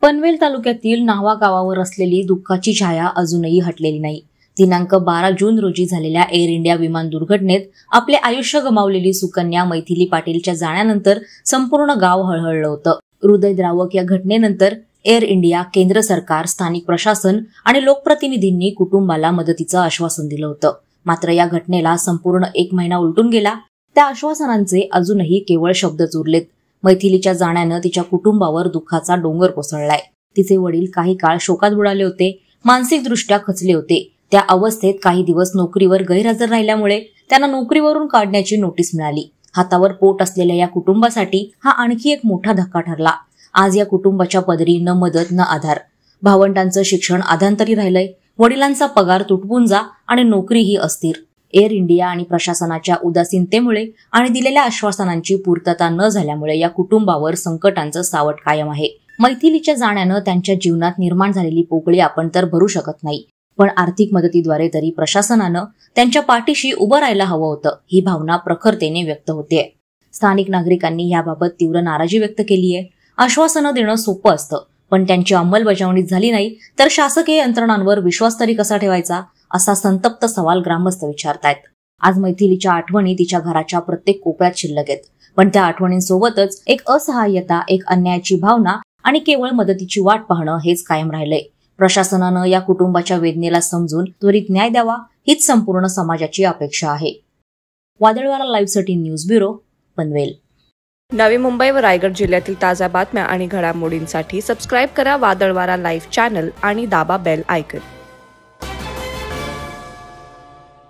पनवेल तालुक्यातील नावा गावावर असलेली दुःखाची छाया अजूनही हटलेली नाही। दिनांक 12 जून रोजी झालेल्या एअर इंडिया विमान दुर्घटनेत आपले आयुष्य गमावलेली सुकन्या मैथिली पाटीलच्या जाण्यानंतर संपूर्ण गाव हळहळलं होतं। हृदयद्रावक या घटनेनंतर एअर इंडिया, केंद्र सरकार, स्थानिक प्रशासन आणि लोकप्रतिनिधींनी कुटुंबाला मदतीचं आश्वासन दिलं होतं। मात्र या घटनेला संपूर्ण 1 महिना उलटून गेला। त्या आश्वासनांचे अजूनही केवळ शब्दच उरलेत। मैथिलीच्या जाण्यानं तिच्या कुटुंबावर दुःखाचा डोंगर कोसळलाय। तिचे वडील काही काळ शोकात बुडाले होते, मानसिकदृष्ट्या खचले होते। त्या अवस्थेत काही दिवस नोकरीवर गैरहजर राहिल्यामुळे त्यांना नोकरीवरून काढण्याची नोटीस मिळाली। हातावर पोट असलेल्या या कुटुंबासाठी हा आणखी एक मोठा धक्का ठरला। आज या कुटुंबाच्या पदरी न मदत न आधार। भावंडांचं शिक्षण अधांतरी राहिलंय, वडिलांचा पगार तुटपून जा आणि नोकरीही अस्थिर। एअर इंडिया आणि प्रशासनाच्या उदासीनतेमुळे आणि दिलेल्या आश्वासनांची पूर्तता न झाल्यामुळे या कुटुंबावर संकटांचं सावट कायम आहे। मैथिलीच्या जाण्यानं त्यांच्या जीवनात निर्माण झालेली पोकळी आपण तर भरू शकत नाही, पण आर्थिक मदतीद्वारे तरी प्रशासनानं त्यांच्या पाठीशी उभं राहायला हवं होतं, ही भावना प्रखरतेने व्यक्त होते। स्थानिक नागरिकांनी याबाबत तीव्र नाराजी व्यक्त केली आहे। आश्वासनं देणं सोपं असतं, पण त्यांची अंमलबजावणी झाली नाही तर शासकीय यंत्रणांवर विश्वास तरी कसा ठेवायचा, असा संतप्त सवाल ग्रामस्थ विचारतायत। आज मैथिलीच्या आठवणी तिच्या घराच्या प्रत्येक कोपऱ्यात शिल्लक आहेत, पण त्या आठवणींसोबतच एक असहाय्यता, एक अन्यायाची भावना आणि केवळ मदतीची वाट पाहणं हेच कायम राहिलंय। प्रशासनानं या कुटुंबाच्या वेदनेला समजून त्वरित न्याय द्यावा, हीच संपूर्ण समाजाची अपेक्षा आहे। वादळवारा लाईव्हसाठी न्यूज ब्युरो, पनवेल। नवी मुंबई व रायगड जिल्ह्यातील ताज्या बातम्या आणि घडामोडींसाठी सबस्क्राईब करा वादळवारा लाईव्ह चॅनल आणि दाबा बेल आयकॉन।